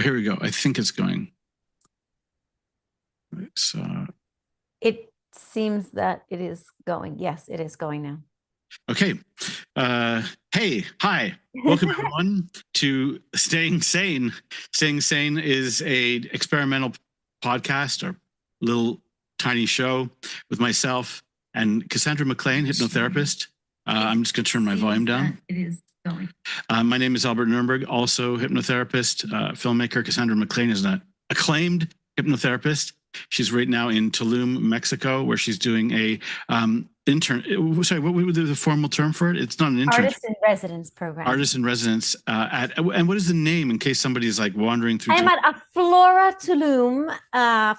here we go. I think it's going. So, it seems that it is going. Yes, it is going now. okay. Hey, hi. Welcome everyone to Staying Sane. Staying Sane is a experimental podcast or little tiny show with myself and Cassandra MacLean, hypnotherapist. I'm just going to turn my volume down. It is going. My name is Albert Nerenberg, also hypnotherapist, filmmaker. Cassandra MacLean is an acclaimed hypnotherapist. She's right now in Tulum, Mexico, where she's doing a intern. Sorry, what would be the formal term for it? It's not an intern. Artist in residence program. Artist in residence and what is the name in case somebody's like wandering through? I'm at Aflora Tulum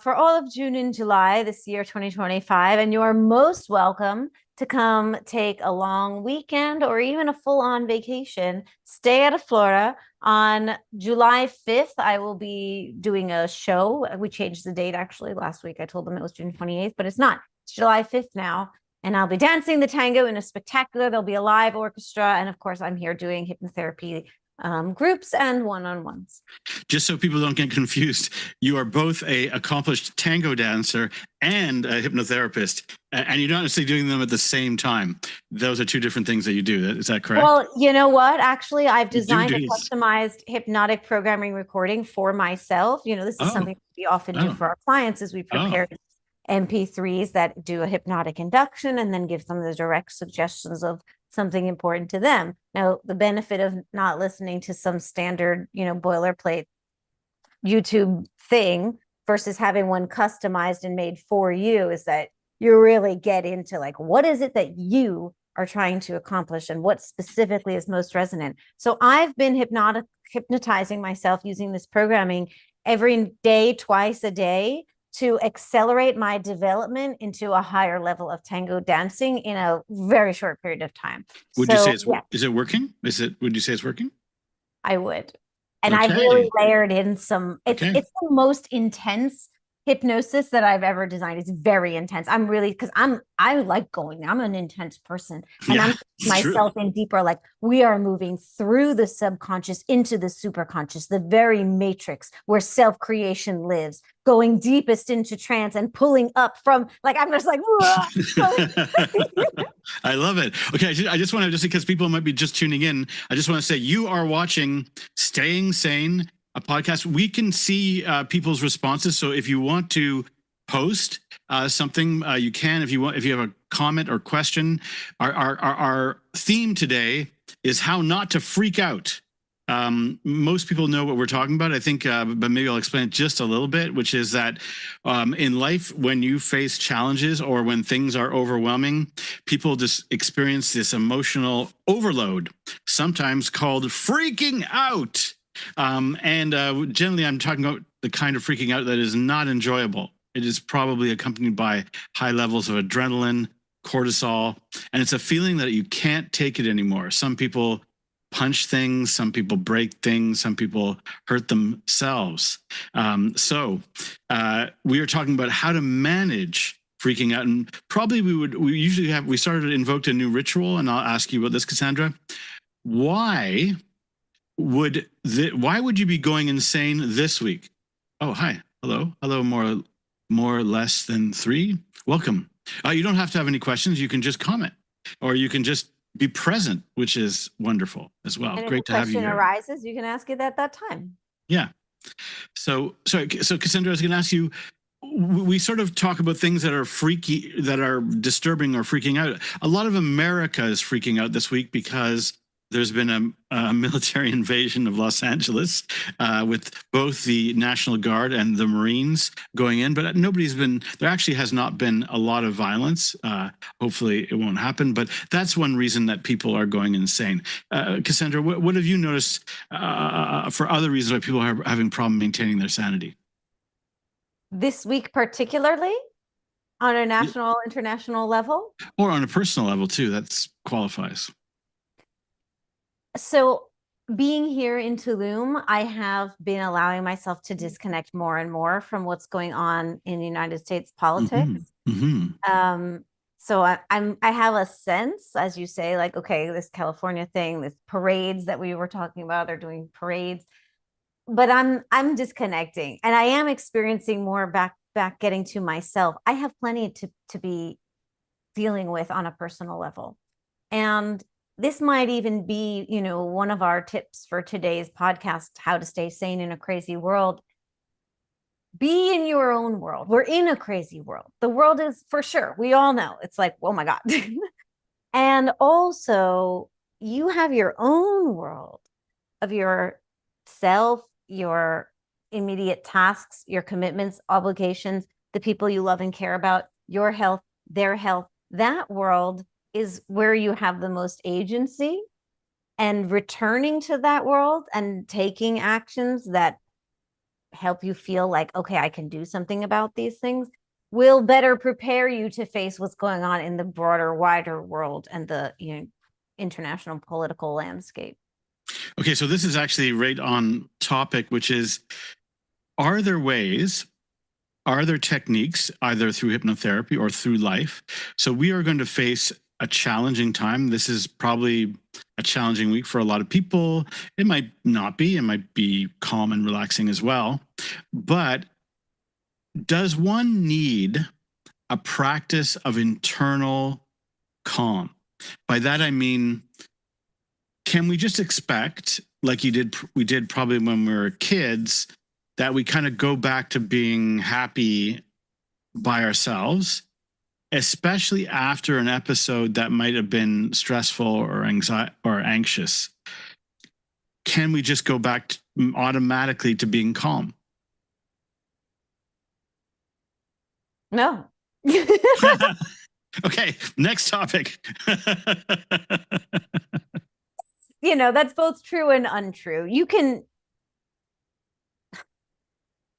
for all of June and July this year, 2025, and you are most welcome to come take a long weekend or even a full-on vacation. Stay at Aflora. On July 5th, I will be doing a show. We changed the date actually last week. I told them it was June 28th, but it's not. It's July 5th now. And I'll be dancing the tango in a spectacular. There'll be a live orchestra. And of course, I'm here doing hypnotherapy groups and one-on-ones. Just so people don't get confused, you are both a accomplished tango dancer and a hypnotherapist, and you're not necessarily doing them at the same time. Those are two different things that you do. Is that correct? Well, you know what? Actually, I've designed a customized hypnotic programming recording for myself. You know, this is something we often do for our clients as we prepare MP3s that do a hypnotic induction and then give them the direct suggestions of something important to them. Now, the benefit of not listening to some standard, boilerplate YouTube thing versus having one customized and made for you is that you really get into like, what is it that you are trying to accomplish and what specifically is most resonant. So I've been hypnotizing myself using this programming every day, twice a day, to accelerate my development into a higher level of tango dancing in a very short period of time. Would you say is it working? Would you say it's working? I would. And I've really layered in some, it's the most intense hypnosis that I've ever designed. It's very intense. I'm really, because I like going, I'm an intense person. And I'm myself in deeper, like we are moving through the subconscious into the superconscious, the very matrix where self-creation lives, going deepest into trance and pulling up from, like, I'm just like, I love it. Okay, I just want to, just because people might be just tuning in, I just want to say you are watching Staying Sane, a podcast. We can see people's responses. So if you want to post something, you can. If you have a comment or question, our theme today is how not to freak out. Most people know what we're talking about, I think, but maybe I'll explain it just a little bit, which is that in life, when you face challenges or when things are overwhelming, people just experience this emotional overload, sometimes called freaking out. Generally, I'm talking about the kind of freaking out that is not enjoyable. It is probably accompanied by high levels of adrenaline, cortisol, and it's a feeling that you can't take it anymore. Some people punch things, some people break things, some people hurt themselves. So we are talking about how to manage freaking out, and probably we invoked a new ritual, and I'll ask you about this, Cassandra. Why would you be going insane this week? Oh, hi. Hello, more or less than 3. Welcome. You don't have to have any questions. You can just comment, or you can just be present, which is wonderful as well. And great to have you here. If a question arises, you can ask it at that time. Yeah. So Cassandra, I was going to ask you, we sort of talk about things that are freaky, that are disturbing or freaking out. A lot of America is freaking out this week because there's been a military invasion of Los Angeles with both the National Guard and the Marines going in, but there actually has not been a lot of violence. Hopefully it won't happen, but that's one reason that people are going insane. Cassandra, what have you noticed for other reasons why people are having problem maintaining their sanity? This week particularly? On a national, international level? Or on a personal level too, that qualifies. So being here in Tulum, I have been allowing myself to disconnect more and more from what's going on in the United States politics. So I have a sense, as you say, like, okay, this California thing, this parades that we were talking about, they're doing parades. but I'm disconnecting, and I am experiencing more back getting to myself. I have plenty to be dealing with on a personal level. And this might even be, one of our tips for today's podcast, how to stay sane in a crazy world. Be in your own world. We're in a crazy world. The world is, for sure, we all know, it's like, oh my God. And also, you have your own world of yourself, your immediate tasks, your commitments, obligations, the people you love and care about, your health, their health. That world is where you have the most agency, and returning to that world and taking actions that help you feel like, okay, I can do something about these things, will better prepare you to face what's going on in the broader, wider world and the international political landscape. Okay, so this is actually right on topic, which is, are there techniques, either through hypnotherapy or through life? So we are going to face a challenging time. This is probably a challenging week for a lot of people. It might not be. It might be calm and relaxing as well. But does one need a practice of internal calm? By that, I mean, can we just expect, like we did probably when we were kids, that we kind of go back to being happy by ourselves, especially after an episode that might have been stressful or anxious? Can we just go back automatically to being calm? No. Okay, next topic. That's both true and untrue.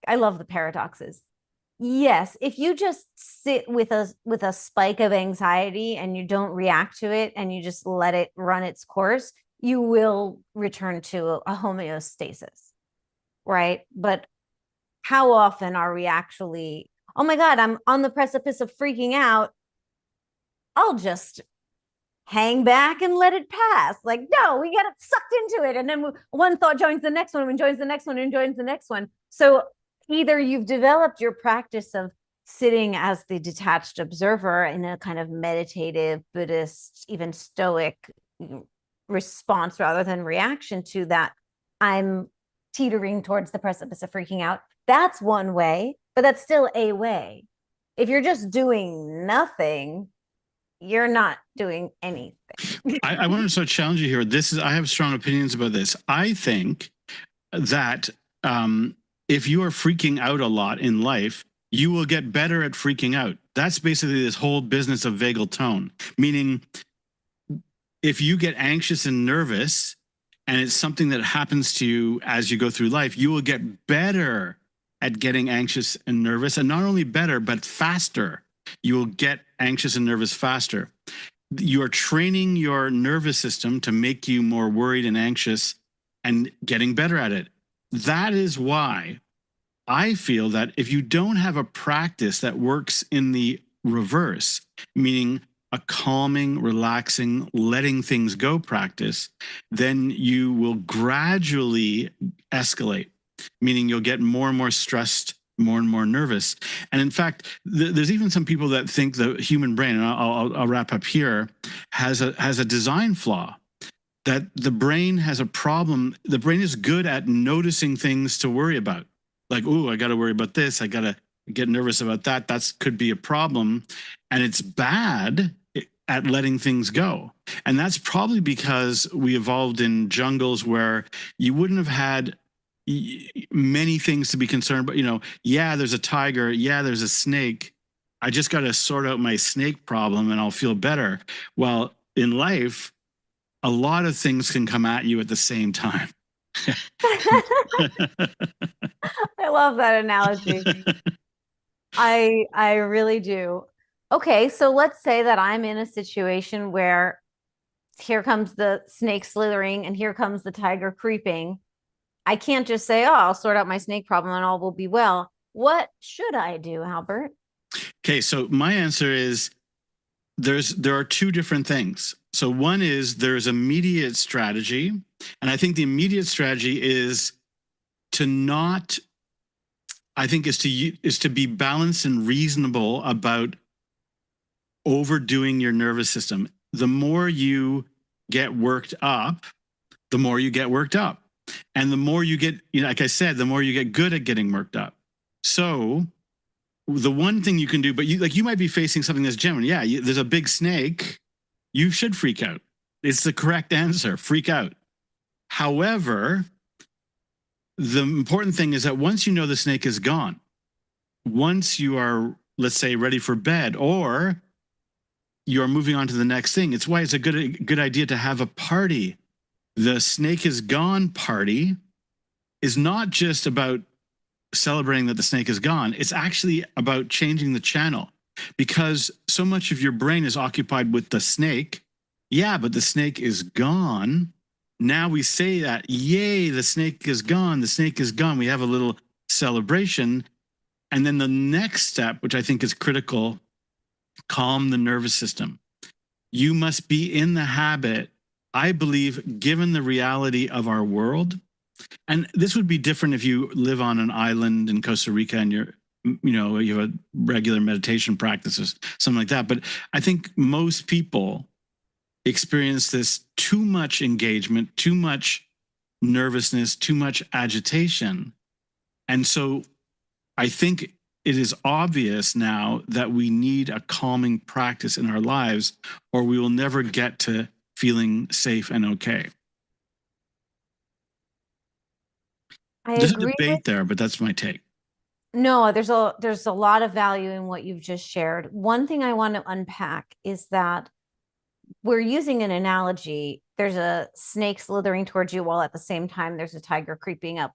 I love the paradoxes. Yes, if you just sit with a spike of anxiety and you don't react to it and you just let it run its course, you will return to a homeostasis, right? But how often are we actually, oh my God, I'm on the precipice of freaking out, I'll just hang back and let it pass. Like, no, we get sucked into it. And then one thought joins the next one and joins the next one and joins the next one. So either you've developed your practice of sitting as the detached observer in a kind of meditative, Buddhist, even Stoic response rather than reaction to that, I'm teetering towards the precipice of freaking out. That's one way, but that's still a way. If you're just doing nothing, you're not doing anything. I want to sort of challenge you here. I have strong opinions about this. I think that if you are freaking out a lot in life, you will get better at freaking out. That's basically this whole business of vagal tone, meaning if you get anxious and nervous and it's something that happens to you as you go through life, you will get better at getting anxious and nervous, and not only better, but faster. You will get anxious and nervous faster. You're training your nervous system to make you more worried and anxious and getting better at it. That is why I feel that if you don't have a practice that works in the reverse, meaning a calming, relaxing, letting things go practice, then you will gradually escalate, meaning you'll get more and more stressed, more and more nervous. And in fact, there's even some people that think the human brain, and I'll wrap up here, has a design flaw, that the brain has a problem. The brain is good at noticing things to worry about. Like, oh, I got to worry about this. I got to get nervous about that. That could be a problem. And it's bad at letting things go. And that's probably because we evolved in jungles where you wouldn't have had many things to be concerned about. Yeah, there's a tiger. Yeah, there's a snake. I just got to sort out my snake problem and I'll feel better. Well, in life, a lot of things can come at you at the same time. I love that analogy. I really do. Okay, so let's say that I'm in a situation where here comes the snake slithering and here comes the tiger creeping. I can't just say, oh, I'll sort out my snake problem and all will be well. What should I do, Albert? Okay, so my answer is there are two different things. So one is there's immediate strategy. And I think the immediate strategy is to not, I think is to be balanced and reasonable about overdoing your nervous system. The more you get worked up, the more you get worked up. And the more you get, like I said, the more you get good at getting worked up. So the one thing you can do, but you might be facing something that's genuine. Yeah, there's a big snake. You should freak out. It's the correct answer. Freak out. However, the important thing is that once you know the snake is gone, once you are, let's say, ready for bed, or you're moving on to the next thing, it's why it's a good idea to have a party. The snake is gone party is not just about celebrating that the snake is gone. It's actually about changing the channel, because so much of your brain is occupied with the snake. Yeah, but the snake is gone. Now we say that, yay, the snake is gone. The snake is gone. We have a little celebration. And then the next step, which I think is critical, calm the nervous system. You must be in the habit, I believe, given the reality of our world. And this would be different if you live on an island in Costa Rica and you have a regular meditation practices, something like that. But I think most people experience this too much engagement, too much nervousness, too much agitation. And so I think it is obvious now that we need a calming practice in our lives, or we will never get to feeling safe and okay. There's a debate there, but that's my take. No, there's a lot of value in what you've just shared. One thing I want to unpack is that we're using an analogy. There's a snake slithering towards you while at the same time there's a tiger creeping up.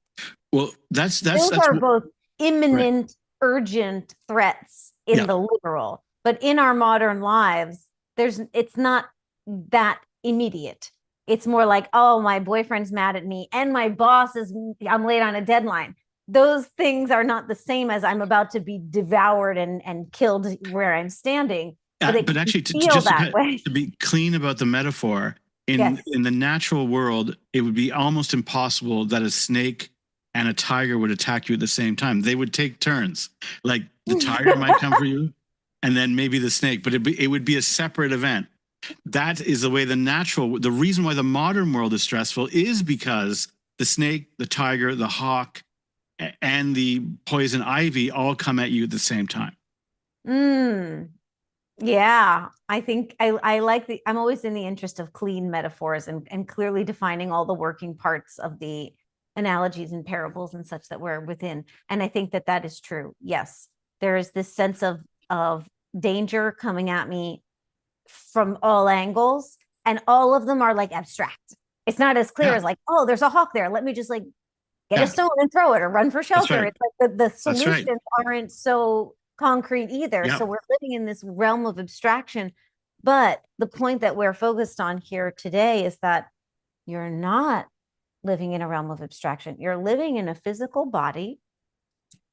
Well, those are both imminent, right, urgent threats in the literal, but in our modern lives, it's not that immediate. It's more like, oh, my boyfriend's mad at me and my boss I'm late on a deadline. Those things are not the same as I'm about to be devoured and killed where I'm standing. But actually, to be clean about the metaphor, in the natural world, it would be almost impossible that a snake and a tiger would attack you at the same time. They would take turns. Like the tiger might come for you, and then maybe the snake, but it would be a separate event. That is the way the reason why the modern world is stressful is because the snake, the tiger, the hawk, and the poison ivy all come at you at the same time. Yeah, I think I like I'm always in the interest of clean metaphors and clearly defining all the working parts of the analogies and parables and such that we're within. And I think that is true. Yes, there is this sense of danger coming at me from all angles, and all of them are like abstract. It's not as clear as like, oh, there's a hawk there. Let me just like get a stone and throw it or run for shelter. Right. It's like the solutions aren't so concrete either. So we're living in this realm of abstraction. But the point that we're focused on here today is that you're not living in a realm of abstraction. You're living in a physical body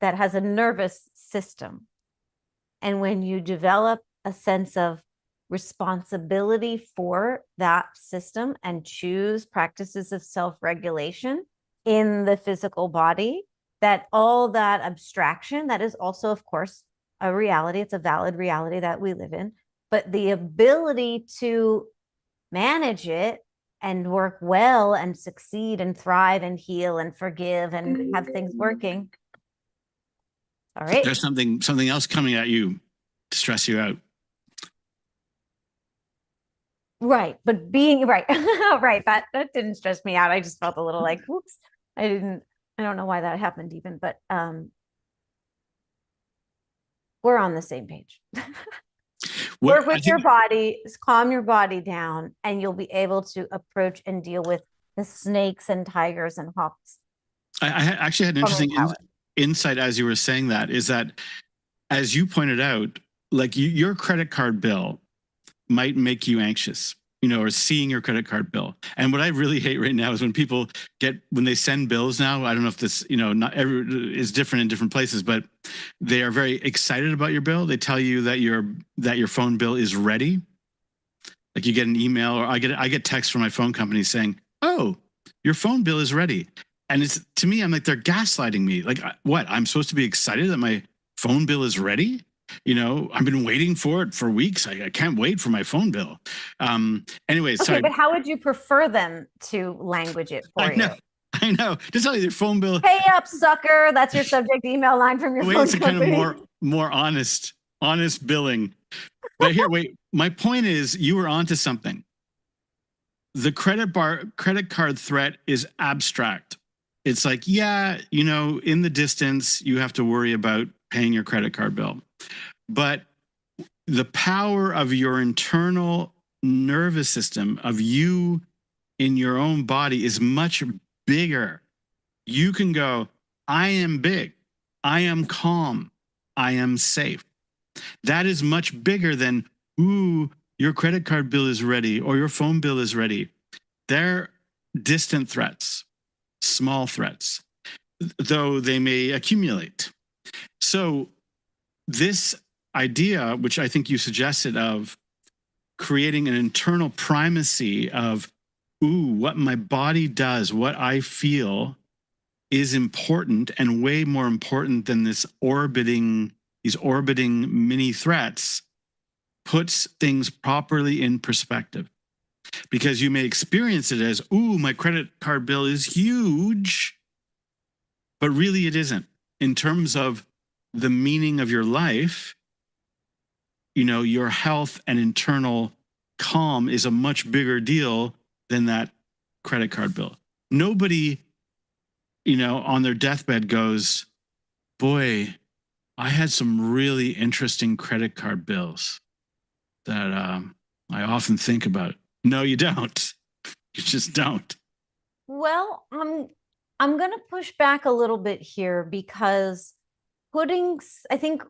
that has a nervous system. And when you develop a sense of responsibility for that system and choose practices of self-regulation in the physical body, that all that abstraction, that is also, of course, a reality. It's a valid reality that we live in, but the ability to manage it and work well and succeed and thrive and heal and forgive and have things working. All right. There's something else coming at you to stress you out. Right. But being right. Right. That didn't stress me out. I just felt a little like, whoops, I don't know why that happened even, but we're on the same page. Work with your body, calm your body down, and you'll be able to approach and deal with the snakes and tigers and hawks. I actually had an interesting insight as you were saying that, is that, as you pointed out, like your credit card bill might make you anxious, or seeing your credit card bill. And what I really hate right now is when they send bills now, I don't know if this, not is different in different places, but they are very excited about your bill. They tell you that your phone bill is ready. Like you get an email, or I get text from my phone company saying, oh, your phone bill is ready. And it's, to me, I'm like, they're gaslighting me. Like, what? I'm supposed to be excited that my phone bill is ready? You know, I've been waiting for it for weeks. I can't wait for my phone bill. Anyway, okay, sorry. but how would you prefer them to language it for you? I know. Just tell you their phone bill. Pay up, sucker. That's your subject email line from your phone It's company. kind of more honest billing. But here, wait. My point is, you were onto something. The credit card threat is abstract. It's like, yeah, you know, in the distance, you have to worry about paying your credit card bill. But the power of your internal nervous system, of you in your own body, is much bigger. You can go, I am big, I am calm, I am safe. That is much bigger than, ooh, your credit card bill is ready or your phone bill is ready. They're distant threats, small threats, though they may accumulate. So this idea, which I think you suggested, of creating an internal primacy of, ooh, what my body does, what I feel, is important, and way more important than these orbiting mini threats, puts things properly in perspective. Because you may experience it as, ooh, my credit card bill is huge, but really it isn't. In terms of the meaning of your life, you know, your health and internal calm is a much bigger deal than that credit card bill. Nobody, you know, on their deathbed goes, boy, I had some really interesting credit card bills that I often think about. No, you don't. You just don't. Well, I'm going to push back a little bit here, because I think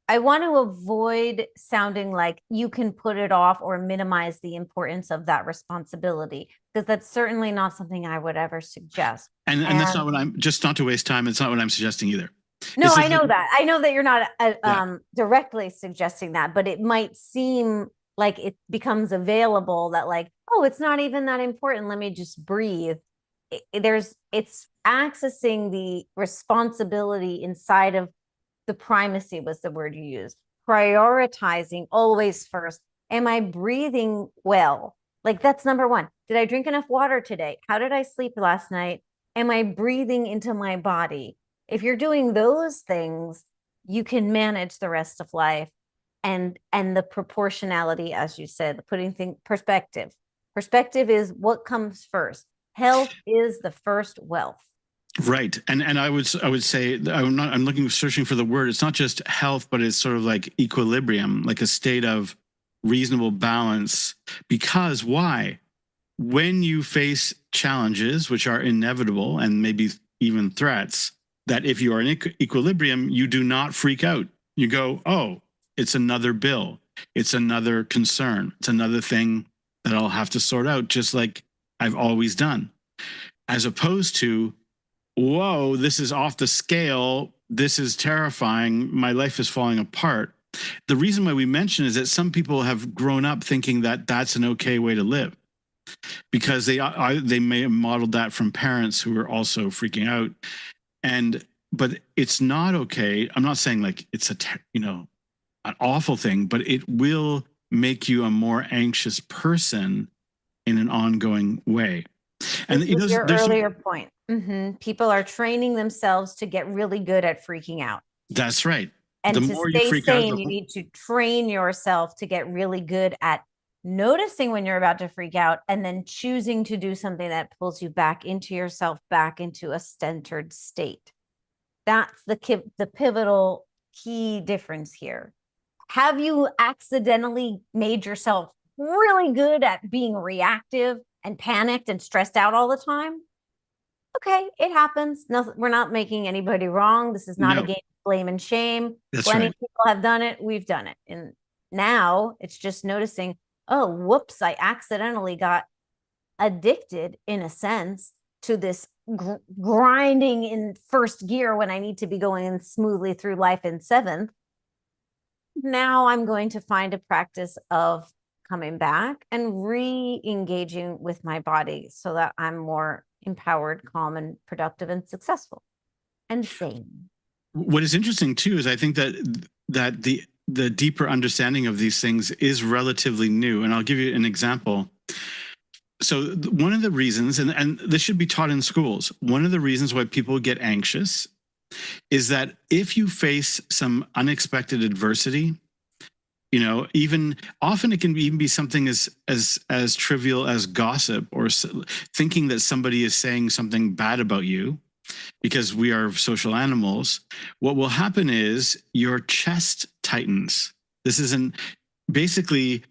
I want to avoid sounding like you can put it off or minimize the importance of that responsibility, because that's certainly not something I would ever suggest. And that's not what I'm, just not to waste time. It's not what I'm suggesting either. No, I know that. I know that you're not directly suggesting that, but it might seem like it becomes available that, like, oh, it's not even that important. Let me just breathe. It's accessing the responsibility inside of the primacy, was the word you used. Prioritizing always first. Am I breathing well? Like, that's number one. Did I drink enough water today? How did I sleep last night? Am I breathing into my body? If you're doing those things, you can manage the rest of life. And the proportionality, as you said, putting things perspective. Perspective is what comes first. Health is the first wealth. Right. And I would say, I'm searching for the word. It's not just health, but it's sort of like equilibrium, like a state of reasonable balance. Because why? When you face challenges, which are inevitable and maybe even threats, that if you are in equilibrium, you do not freak out. You go, oh, it's another bill. It's another concern. It's another thing that I'll have to sort out, just like I've always done. As opposed to, whoa, this is off the scale. This is terrifying. My life is falling apart. The reason why we mention is that some people have grown up thinking that that's an okay way to live, because they may have modeled that from parents who were also freaking out. But it's not okay. I'm not saying like it's an awful thing, but it will make you a more anxious person in an ongoing way. And this was your earlier point. Mm-hmm. People are training themselves to get really good at freaking out. That's right. And to stay sane, you need to train yourself to get really good at noticing when you're about to freak out, and then choosing to do something that pulls you back into yourself, back into a centered state. That's the pivotal key difference here. Have you accidentally made yourself really good at being reactive and panicked and stressed out all the time? Okay, it happens. No, we're not making anybody wrong. This is not a game of blame and shame. Plenty of people have done it. We've done it. And now it's just noticing, oh, whoops, I accidentally got addicted, in a sense, to this grinding in first gear when I need to be going smoothly through life in seventh. Now I'm going to find a practice of coming back and re-engaging with my body so that I'm more empowered, calm, and productive and successful and sane. What is interesting too is I think that the deeper understanding of these things is relatively new. And I'll give you an example. So one of the reasons, and this should be taught in schools, one of the reasons why people get anxious is that if you face some unexpected adversity, even often it can even be something as trivial as gossip or thinking that somebody is saying something bad about you, because we are social animals. What will happen is your chest tightens. This is basically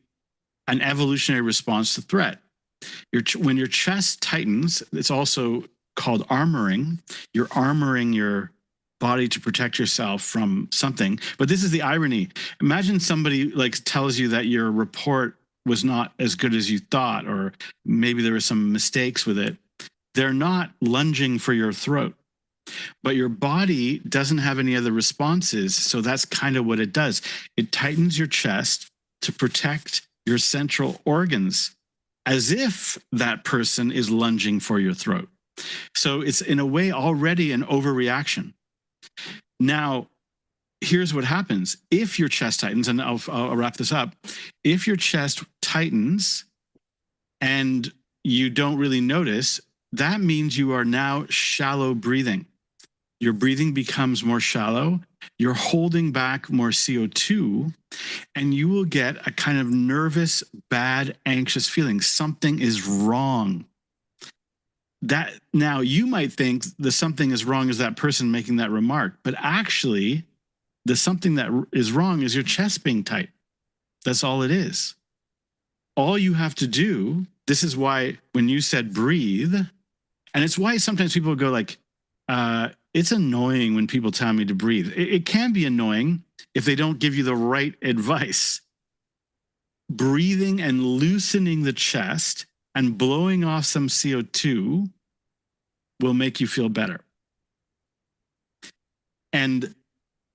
an evolutionary response to threat. When your chest tightens, it's also called armoring. You're armoring your body to protect yourself from something. But this is the irony. Imagine somebody tells you that your report was not as good as you thought, or maybe there were some mistakes with it. They're not lunging for your throat, but your body doesn't have any other responses. So that's kind of what it does. It tightens your chest to protect your central organs, as if that person is lunging for your throat. So it's in a way already an overreaction. Now, here's what happens. If your chest tightens, and I'll wrap this up. If your chest tightens and you don't really notice, that means you are now shallow breathing. Your breathing becomes more shallow. You're holding back more CO2, and you will get a kind of nervous, bad, anxious feeling. Something is wrong. That now you might think the something is wrong is that person making that remark, but actually the something that is wrong is your chest being tight. That's all it is. All you have to do, this is why when you said breathe, and it's why sometimes people go it's annoying when people tell me to breathe. It can be annoying if they don't give you the right advice. Breathing and loosening the chest and blowing off some CO2 will make you feel better. And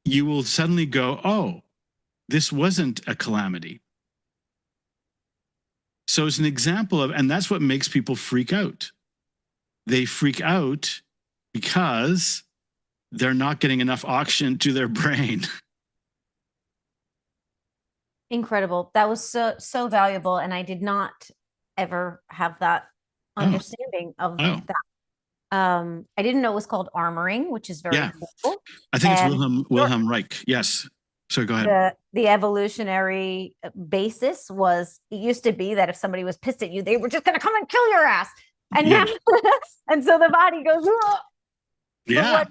you will suddenly go, oh, this wasn't a calamity. So it's an example of, and that's what makes people freak out. They freak out because they're not getting enough oxygen to their brain. Incredible. That was so valuable. And I did not ever have that understanding of that. I didn't know it was called armoring, which is very cool. I think it's Wilhelm Reich. Yes. So go ahead. The evolutionary basis was, it used to be that if somebody was pissed at you, they were just going to come and kill your ass. And now, and so the body goes, oh. Yeah.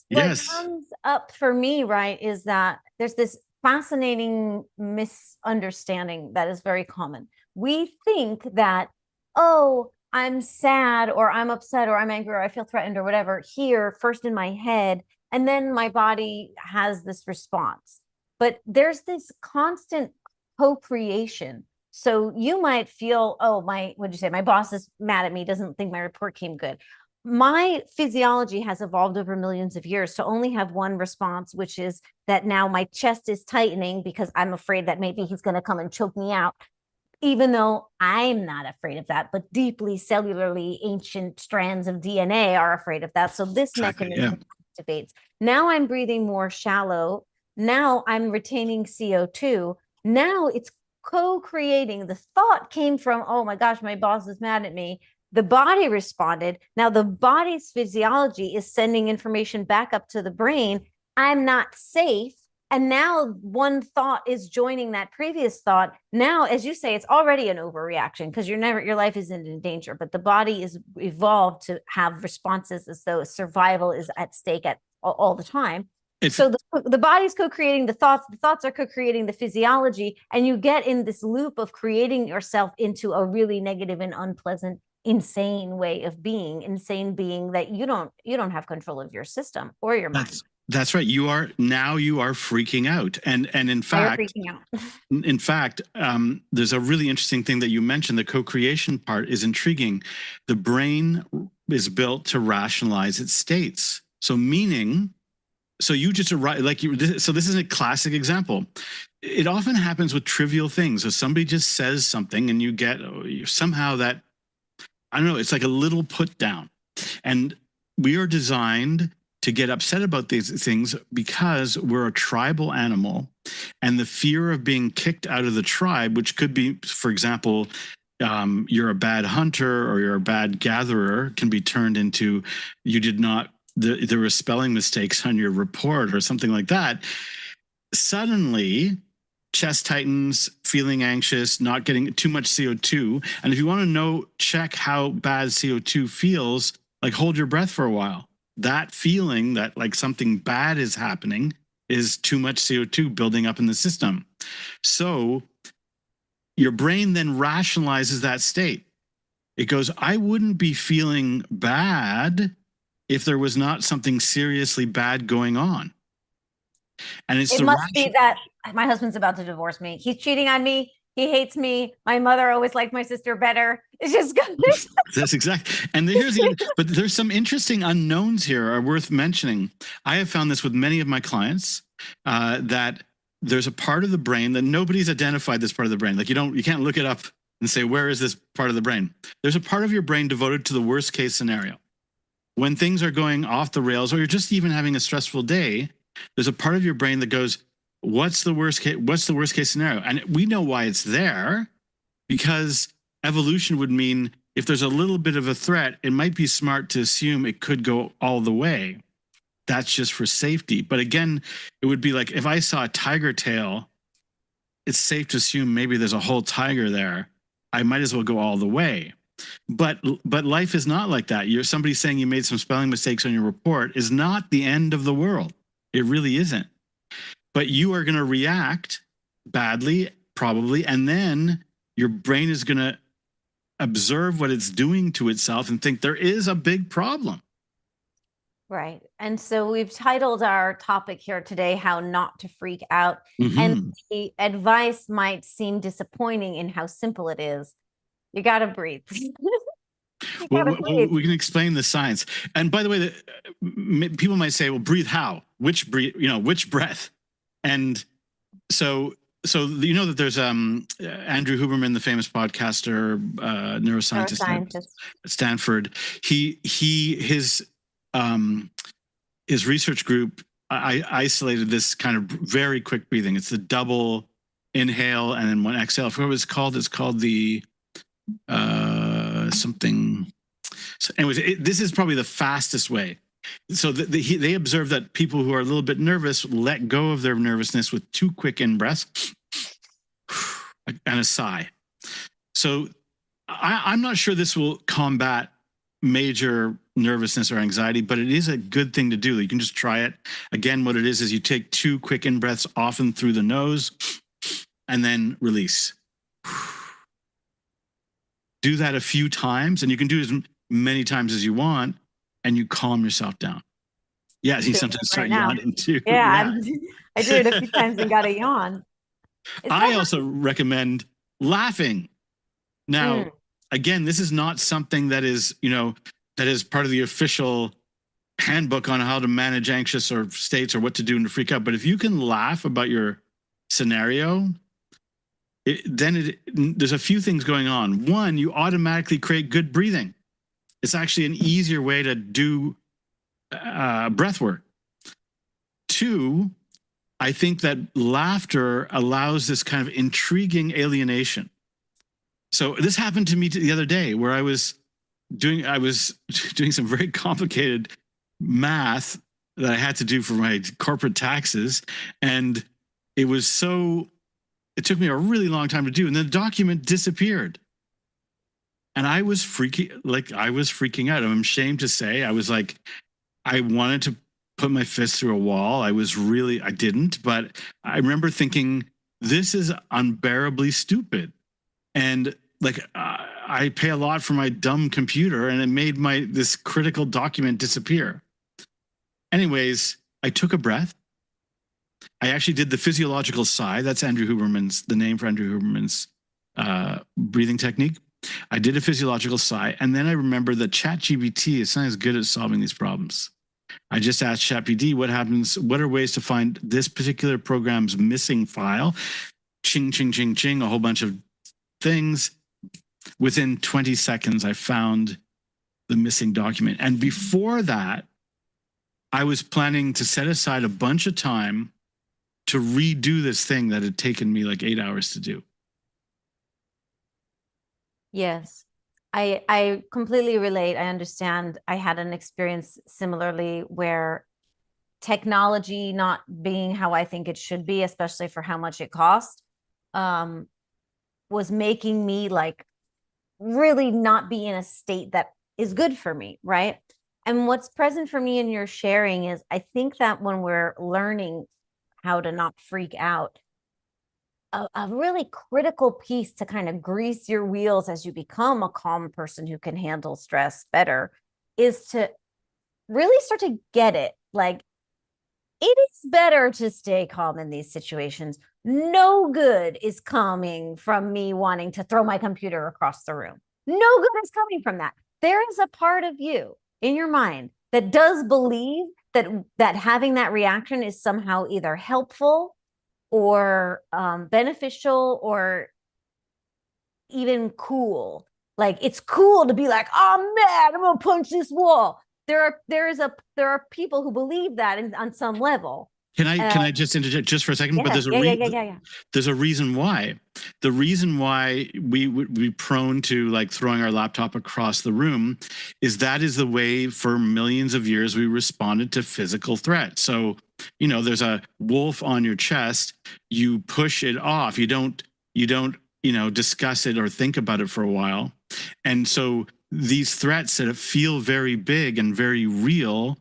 What comes up for me, right, is that there's this fascinating misunderstanding that is very common. We think that, oh, I'm sad or I'm upset or I'm angry or I feel threatened or whatever here first in my head, and then my body has this response. But there's this constant co-creation. So you might feel, oh, what'd you say? My boss is mad at me, doesn't think my report came good. My physiology has evolved over millions of years to only have one response, which is that now my chest is tightening because I'm afraid that maybe he's going to come and choke me out, even though I'm not afraid of that, but deeply cellularly ancient strands of DNA are afraid of that. So this mechanism activates. Now I'm breathing more shallow. Now I'm retaining CO2. Now it's co-creating. The thought came from, oh my gosh, my boss is mad at me. The body responded. Now the body's physiology is sending information back up to the brain. I'm not safe. And now one thought is joining that previous thought. Now, as you say, it's already an overreaction because your life isn't in danger, but the body is evolved to have responses as though survival is at stake all the time. So the body's co-creating the thoughts are co-creating the physiology, and you get in this loop of creating yourself into a really negative and unpleasant, insane way of being, that you don't have control of your system or your mind. That's right. You are freaking out. And in fact, there's a really interesting thing that you mentioned. The co-creation part is intriguing. The brain is built to rationalize its states. So you just arrive, so this is a classic example. It often happens with trivial things. So somebody just says something and you get somehow that, I don't know, it's like a little put down. And we are designed to get upset about these things because we're a tribal animal, and the fear of being kicked out of the tribe, which could be, for example, you're a bad hunter or you're a bad gatherer, can be turned into there were spelling mistakes on your report or something like that. Suddenly, chest tightens, feeling anxious, not getting too much CO2. And if you want to check how bad CO2 feels, like hold your breath for a while. That feeling that like something bad is happening is too much CO2 building up in the system. So your brain then rationalizes that state. It goes, I wouldn't be feeling bad if there was not something seriously bad going on. And it must be that my husband's about to divorce me. He's cheating on me. He hates me. My mother always liked my sister better. It's just that's exactly. And but there's some interesting unknowns here are worth mentioning. I have found this with many of my clients, that there's a part of the brain that nobody's identified this part of the brain. Like you can't look it up and say, where is this part of the brain? There's a part of your brain devoted to the worst case scenario. When things are going off the rails, or you're just even having a stressful day, there's a part of your brain that goes, what's the worst case scenario? And we know why it's there, because evolution would mean if there's a little bit of a threat, it might be smart to assume it could go all the way. That's just for safety. But again, it would be like if I saw a tiger tail, it's safe to assume maybe there's a whole tiger there. I might as well go all the way. But life is not like that. Somebody saying you made some spelling mistakes on your report is not the end of the world. It really isn't. But you are going to react badly, probably, and then your brain is going to observe what it's doing to itself and think there is a big problem. Right. And so we've titled our topic here today, How Not to Freak Out. Mm-hmm. And the advice might seem disappointing in how simple it is. You got to breathe. Well, we can explain the science. And by the way, people might say, well, breathe how? Which breath? And so that there's Andrew Huberman, the famous podcaster, neuroscientist at Stanford. His research group I isolated this kind of very quick breathing. It's the double inhale and then one exhale. I forgot what it's called. It's called the something. So anyways, this is probably the fastest way. So they observe that people who are a little bit nervous let go of their nervousness with 2 quick in-breaths and a sigh. So I'm not sure this will combat major nervousness or anxiety, but it is a good thing to do. You can just try it. Again, what it is you take 2 quick in-breaths, often through the nose, and then release. Do that a few times, and you can do it as many times as you want, and you calm yourself down. Yeah, you sometimes start yawning too. Yeah. I do it a few times and got a yawn. I also recommend laughing. Now, again, this is not something that is, that is part of the official handbook on how to manage anxious or states or what to do and to freak out. But if you can laugh about your scenario, there's a few things going on. One, you automatically create good breathing. It's actually an easier way to do breath work. 2, I think that laughter allows this kind of intriguing alienation. So this happened to me the other day where I was doing some very complicated math that I had to do for my corporate taxes. And it took me a really long time to do. And the document disappeared. And I was freaking out. I'm ashamed to say, I was like, I wanted to put my fist through a wall. I didn't, but I remember thinking, this is unbearably stupid. And I pay a lot for my dumb computer, and it made this critical document disappear. Anyways, I took a breath. I actually did the physiological sigh. That's the name for Andrew Huberman's breathing technique. I did a physiological sigh, and then I remembered that ChatGPT is not as good at solving these problems. I just asked ChatGPT what are ways to find this particular program's missing file? Ching, ching, ching, ching, a whole bunch of things. Within 20 seconds, I found the missing document. And before that, I was planning to set aside a bunch of time to redo this thing that had taken me like 8 hours to do. Yes. I completely relate. I understand. I had an experience similarly where technology not being how I think it should be, especially for how much it cost, was making me like really not be in a state that is good for me, right? And what's present for me in your sharing is I think that when we're learning how to not freak out, a really critical piece to kind of grease your wheels as you become a calm person who can handle stress better is to really start to get it. Like, it is better to stay calm in these situations. No good is coming from me wanting to throw my computer across the room. No good is coming from that. There is a part of you in your mind that does believe that having that reaction is somehow either helpful or beneficial or even cool. Like, it's cool to be like, oh man, I'm gonna punch this wall. There are people who believe that on some level. Can I just interject just for a second? Yeah, but there's a reason why. The reason why we would be prone to like throwing our laptop across the room is that is the way for millions of years we responded to physical threats. So, you know, there's a wolf on your chest, you push it off. You don't, you know, discuss it or think about it for a while. And so these threats that feel very big and very real,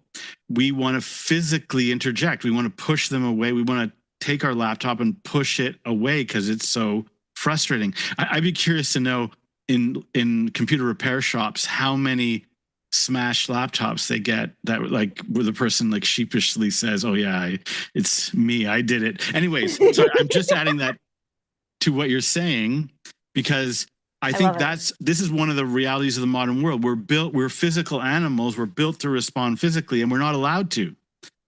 we want to physically interject. We want to push them away. We want to take our laptop and push it away because it's so frustrating. I'd be curious to know in computer repair shops how many smashed laptops they get that like where the person like sheepishly says, oh yeah, it's me, I did it. Anyways, so I'm just adding that to what you're saying because I think this is one of the realities of the modern world. We're physical animals. We're built to respond physically, and we're not allowed to,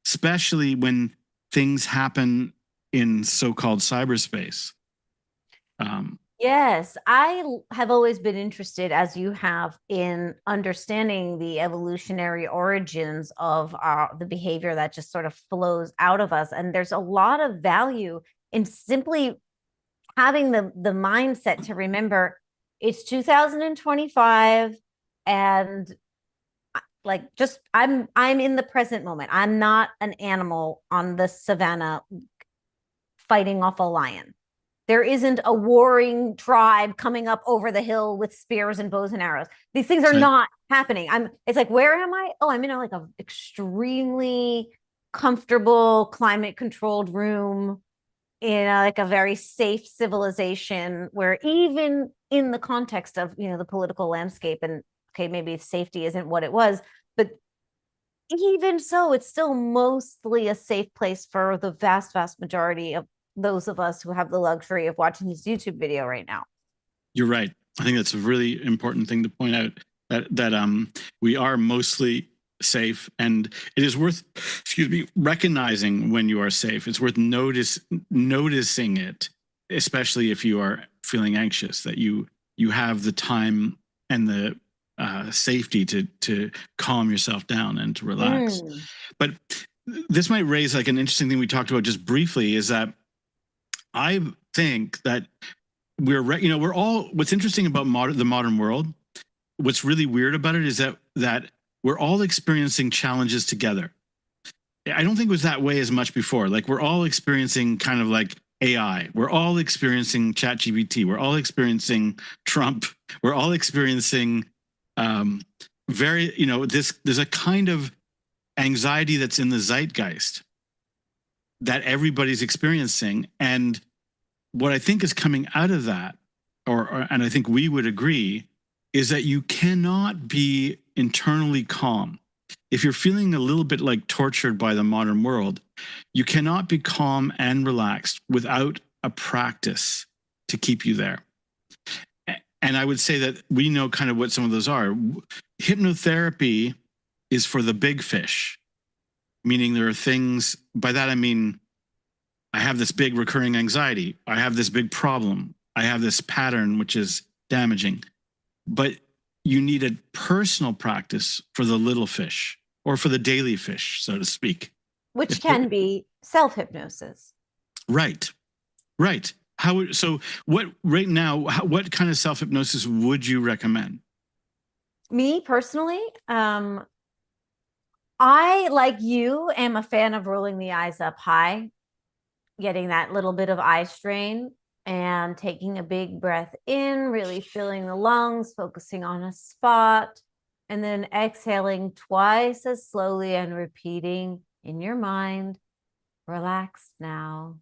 especially when things happen in so-called cyberspace. Yes, I have always been interested, as you have, in understanding the evolutionary origins of the behavior that just sort of flows out of us. And there's a lot of value in simply having the mindset to remember it's 2025 and like just I'm in the present moment. I'm not an animal on the savannah fighting off a lion. There isn't a warring tribe coming up over the hill with spears and bows and arrows. These things are not happening. It's like, where am I? Oh, I'm in like a extremely comfortable climate controlled room in like a very safe civilization where even in the context of, you know, the political landscape and okay, maybe safety isn't what it was, but even so, it's still mostly a safe place for the vast majority of those of us who have the luxury of watching this YouTube video right now. You're right. I think that's a really important thing to point out that we are mostly safe, and it is worth, recognizing when you are safe. It's worth noticing it, especially if you are feeling anxious, that you have the time and the safety to calm yourself down and to relax. But this might raise like an interesting thing we talked about just briefly, is that I think that we're all, what's interesting about the modern world, what's really weird about it is that we're all experiencing challenges together. I don't think it was that way as much before. Like, we're all experiencing kind of like AI. We're all experiencing ChatGPT. We're all experiencing Trump. We're all experiencing there's a kind of anxiety that's in the zeitgeist that everybody's experiencing. And what I think is coming out of that, and I think we would agree, is that you cannot be internally calm. If you're feeling a little bit like tortured by the modern world, you cannot be calm and relaxed without a practice to keep you there. And I would say that we know kind of what some of those are. Hypnotherapy is for the big fish, meaning there are things, by that I mean, I have this big recurring anxiety. I have this big problem. I have this pattern which is damaging. But you need a personal practice for the little fish, or for the daily fish, so to speak. Which can be self-hypnosis. Right. Right. So what right now, what kind of self-hypnosis would you recommend? Me personally, I, like you, am a fan of rolling the eyes up high, getting that little bit of eye strain and taking a big breath in, really filling the lungs, focusing on a spot, and then exhaling twice as slowly and repeating in your mind, relax now.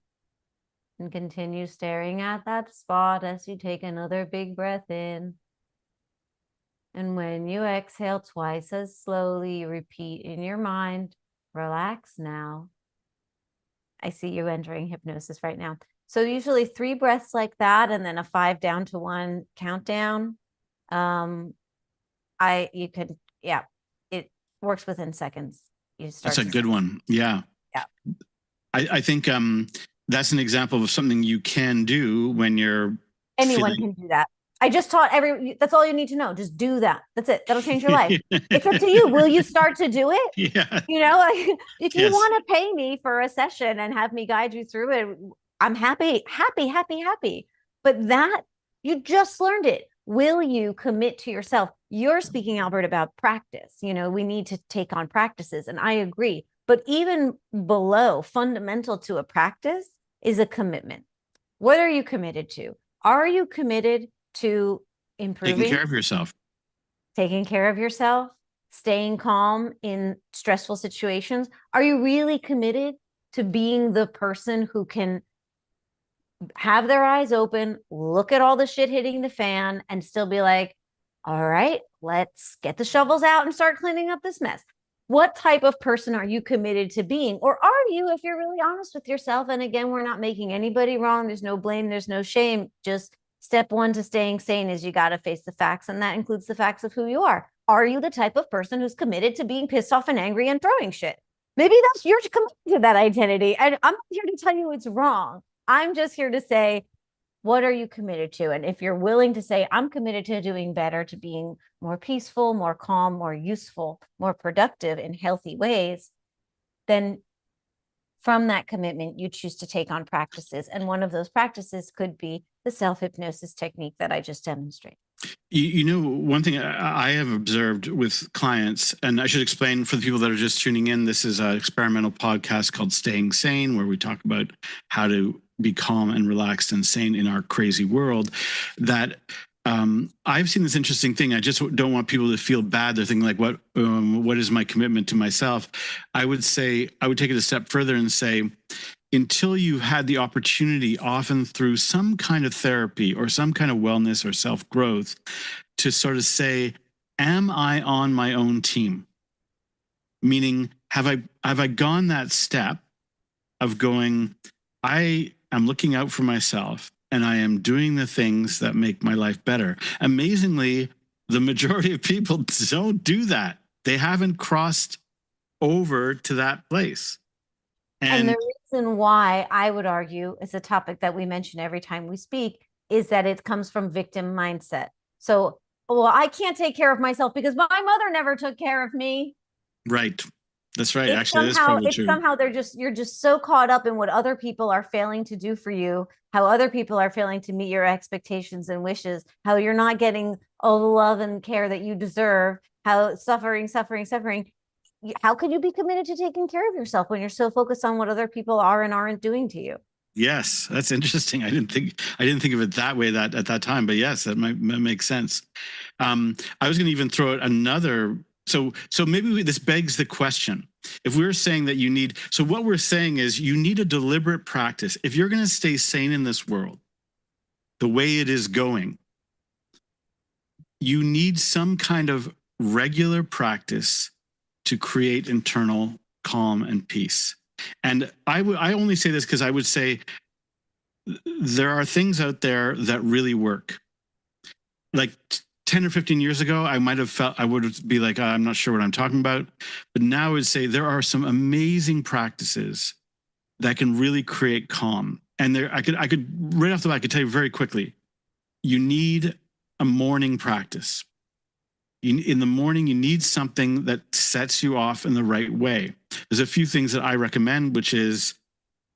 And continue staring at that spot as you take another big breath in. And when you exhale twice as slowly, you repeat in your mind, relax now. I see you entering hypnosis right now. So usually 3 breaths like that, and then a 5 down to 1 countdown. It works within seconds. That's a good one. Yeah. Yeah. I think that's an example of something you can do when you're anyone can do that. I just taught that's all you need to know. Just do that. That's it. That'll change your life. It's up to you. Will you start to do it? Yeah. You know, like, if you want to pay me for a session and have me guide you through it, I'm happy. But that, you just learned it. Will you commit to yourself? You're speaking, Albert, about practice. You know, we need to take on practices, and I agree. But even below, fundamental to a practice is a commitment. What are you committed to? Are you committed to improving? Taking care of yourself. Taking care of yourself, staying calm in stressful situations. Are you really committed to being the person who can have their eyes open, look at all the shit hitting the fan, and still be like, all right, let's get the shovels out and start cleaning up this mess? What type of person are you committed to being? Or are you, if you're really honest with yourself, and again, we're not making anybody wrong, there's no blame, there's no shame, just step 1 to staying sane is you got to face the facts, and that includes the facts of who you are. Are you the type of person who's committed to being pissed off and angry and throwing shit? Maybe that's, you're committed to that identity. And I'm not here to tell you it's wrong. I'm just here to say, what are you committed to? And if you're willing to say, I'm committed to doing better, to being more peaceful, more calm, more useful, more productive in healthy ways, then from that commitment, you choose to take on practices. And one of those practices could be the self-hypnosis technique that I just demonstrated. You know, one thing I have observed with clients, and I should explain for the people that are just tuning in, this is an experimental podcast called Staying Sane, where we talk about how to be calm and relaxed and sane in our crazy world. That I've seen this interesting thing. I just don't want people to feel bad. They're thinking like, what is my commitment to myself? I would take it a step further and say, until you've had the opportunity, often through some kind of therapy or some kind of wellness or self-growth, to sort of say, am I on my own team? Meaning, have I gone that step of going, I am looking out for myself and I am doing the things that make my life better. Amazingly, the majority of people don't do that. They haven't crossed over to that place. And the reason why, I would argue, is a topic that we mention every time we speak, is that it comes from victim mindset. So, well, I can't take care of myself because my mother never took care of me. Right. That's right. Actually, that's probably true. Somehow you're just so caught up in what other people are failing to do for you, how other people are failing to meet your expectations and wishes, how you're not getting all the love and care that you deserve, how suffering. How could you be committed to taking care of yourself when you're so focused on what other people are and aren't doing to you? Yes, that's interesting. I didn't think of it that way at that time, but yes, that makes sense. I was going to even throw out another. So maybe this begs the question. If we're saying that so what we're saying is you need a deliberate practice. If you're going to stay sane in this world, the way it is going, you need some kind of regular practice to create internal calm and peace. And I only say this because I would say there are things out there that really work. Like 10 or 15 years ago, I would be like, I'm not sure what I'm talking about. But now I would say there are some amazing practices that can really create calm. And I could right off the bat, I could tell you very quickly, you need a morning practice. In the morning, you need something that sets you off in the right way. There's a few things that I recommend, which is,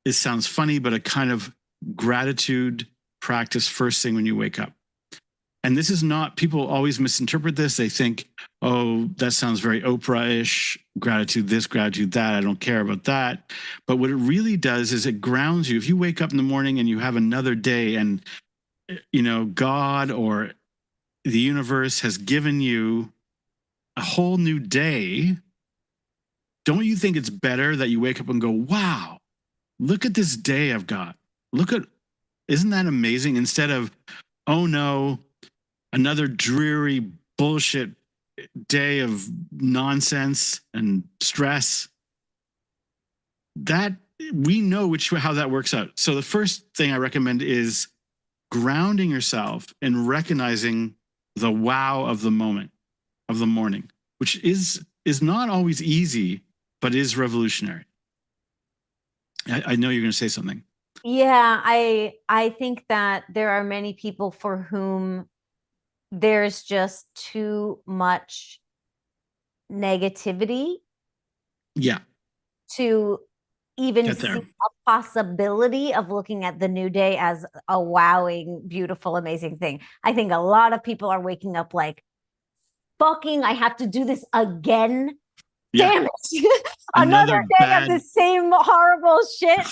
it sounds funny, but a kind of gratitude practice first thing when you wake up. And this is not, people always misinterpret this. They think, oh, that sounds very Oprah-ish, gratitude this, gratitude that. I don't care about that. But what it really does is it grounds you. If you wake up in the morning and you have another day, and, you know, God or the universe has given you a whole new day, don't you think it's better that you wake up and go, wow, look at this day I've got. Isn't that amazing? Instead of, oh no, another dreary bullshit day of nonsense and stress. That we know how that works out. So the first thing I recommend is grounding yourself and recognizing the wow of the moment, of the morning, which is not always easy, but is revolutionary. I know you're going to say something. Yeah, I think that there are many people for whom there's just too much negativity. Yeah. To even see a possibility of looking at the new day as a wowing, beautiful, amazing thing. I think a lot of people are waking up like, fucking, I have to do this again. Yeah. Damn it. Another day of the same horrible shit.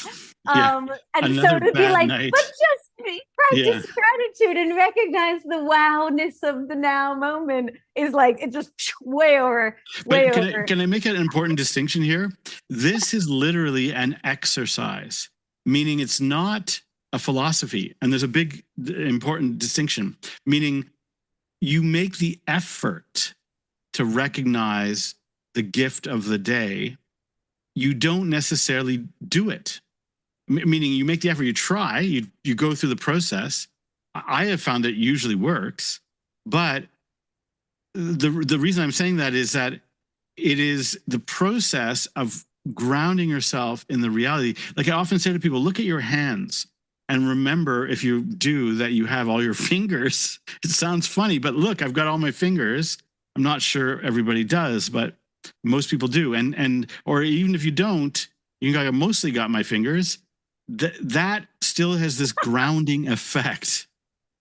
And so to be like, night. But just practice gratitude and recognize the wowness of the now moment is like, it just way over. Can I make an important distinction here? This is literally an exercise, meaning it's not a philosophy. And there's a big important distinction, meaning you make the effort to recognize the gift of the day. You don't necessarily do it. Meaning you make the effort, you try, you go through the process. I have found it usually works, but the reason I'm saying that is that it is the process of grounding yourself in the reality. Like I often say to people, look at your hands and remember, if you do, that you have all your fingers. It sounds funny, but look, I've got all my fingers. I'm not sure everybody does, but most people do. And or even if you don't, I've mostly got my fingers. That still has this grounding effect.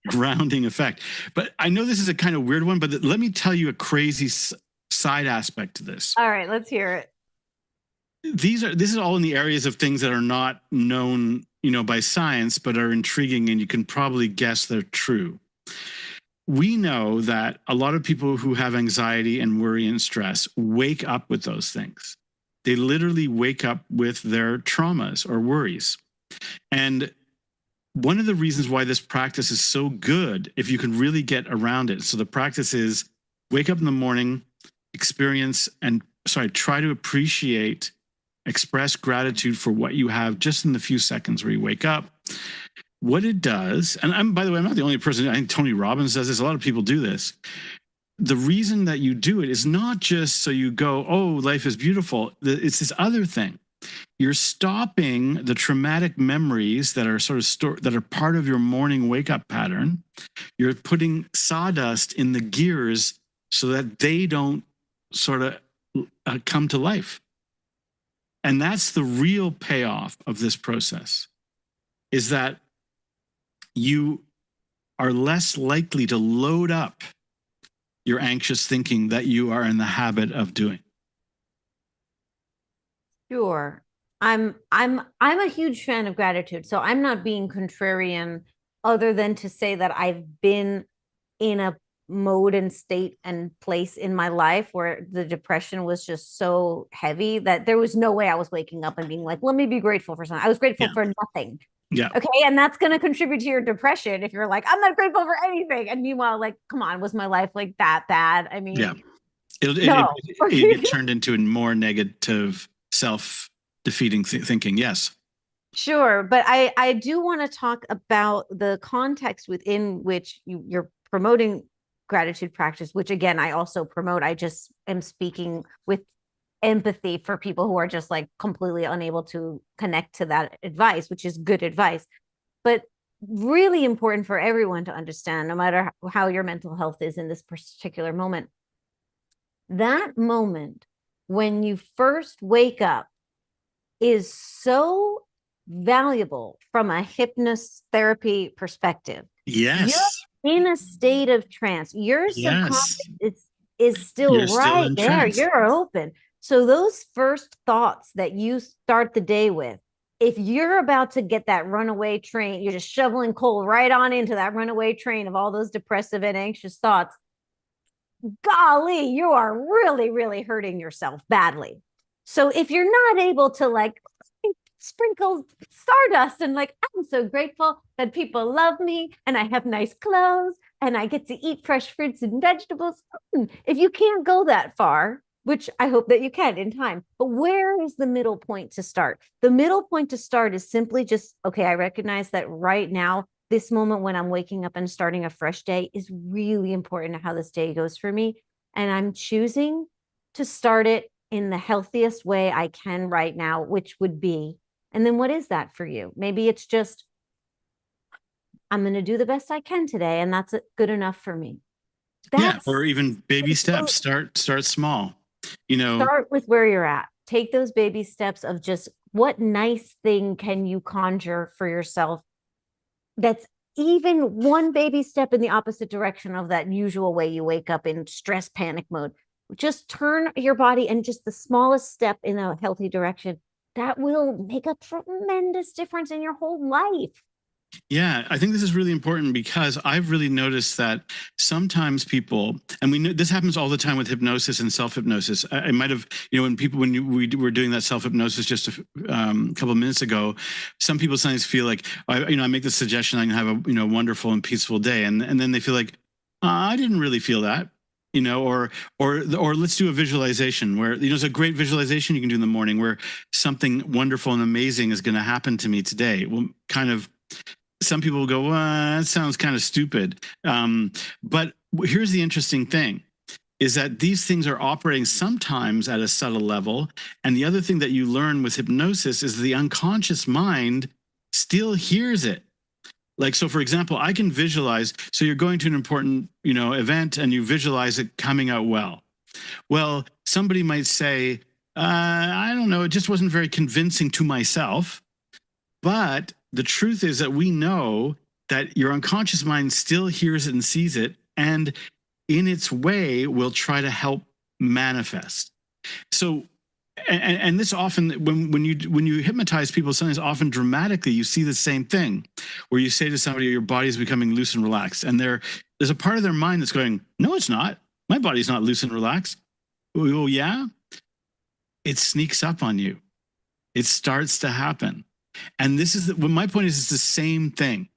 But I know this is a kind of weird one, but let me tell you a crazy side aspect to this. All right, let's hear it. This is all in the areas of things that are not known, by science, but are intriguing, and you can probably guess they're true. We know that a lot of people who have anxiety and worry and stress wake up with those things. They literally wake up with their traumas or worries. And one of the reasons why this practice is so good, if you can really get around it. So the practice is wake up in the morning, try to appreciate, express gratitude for what you have just in the few seconds where you wake up. What it does, and by the way, I'm not the only person, I think Tony Robbins does this, a lot of people do this. The reason that you do it is not just so you go, oh, life is beautiful. It's this other thing. You're stopping the traumatic memories that are sort of that are part of your morning wake up pattern. You're putting sawdust in the gears so that they don't sort of come to life. And that's the real payoff of this process, is that you are less likely to load up your anxious thinking that you are in the habit of doing. Sure. I'm a huge fan of gratitude. So I'm not being contrarian other than to say that I've been in a mode and state and place in my life where the depression was just so heavy that there was no way I was waking up and being like, let me be grateful for something. I was grateful for nothing. Yeah. Okay. And that's going to contribute to your depression if you're like, I'm not grateful for anything. And meanwhile, like, come on, was my life like that bad? I mean, yeah. It turned into a more negative, self-defeating thinking. Yes. Sure. But I do want to talk about the context within which you're promoting gratitude practice, which again, I also promote. I just am speaking with empathy for people who are just like completely unable to connect to that advice, which is good advice, but really important for everyone to understand, no matter how your mental health is in this particular moment. that moment when you first wake up is so valuable from a hypnotherapy perspective. Yes. You're in a state of trance. Your subconscious is still right there. Trance. You're open. So those first thoughts that you start the day with, if you're about to get that runaway train, you're just shoveling coal right on into that runaway train of all those depressive and anxious thoughts. Golly, you are really, really hurting yourself badly. So if you're not able to like sprinkle stardust and like, I'm so grateful that people love me and I have nice clothes and I get to eat fresh fruits and vegetables. If you can't go that far, which I hope that you can in time, but where is the middle point to start? The middle point to start is simply just, okay, I recognize that right now, this moment when I'm waking up and starting a fresh day is really important to how this day goes for me. And I'm choosing to start it in the healthiest way I can right now, which would be, and then what is that for you? Maybe it's just, I'm going to do the best I can today, and that's good enough for me. Or even baby steps. Start small. Start with where you're at. Take those baby steps of just what nice thing can you conjure for yourself that's even one baby step in the opposite direction of that usual way you wake up in stress panic mode. Just turn your body and just the smallest step in a healthy direction. That will make a tremendous difference in your whole life. Yeah, I think this is really important because I've really noticed that sometimes people, and we know this happens all the time with hypnosis and self-hypnosis. I might have, we were doing that self-hypnosis just a couple of minutes ago, some people sometimes feel like, I make the suggestion I can have a, wonderful and peaceful day. And then they feel like, I didn't really feel that. Or let's do a visualization where, it's a great visualization you can do in the morning where something wonderful and amazing is going to happen to me today. Well, some people will go, well, that sounds kind of stupid. But here's the interesting thing is that these things are operating sometimes at a subtle level. And the other thing that you learn with hypnosis is the unconscious mind still hears it. Like, so for example, I can visualize, so you're going to an important, event and you visualize it coming out well. Well, somebody might say, I don't know, it just wasn't very convincing to myself. But the truth is that we know that your unconscious mind still hears it and sees it, and in its way will try to help manifest. So, and this often, when you hypnotize people, sometimes often dramatically, you see the same thing, where you say to somebody, your body is becoming loose and relaxed, and there's a part of their mind that's going, no, it's not. My body's not loose and relaxed. Oh, yeah? It sneaks up on you. It starts to happen. And this is my point is, it's the same thing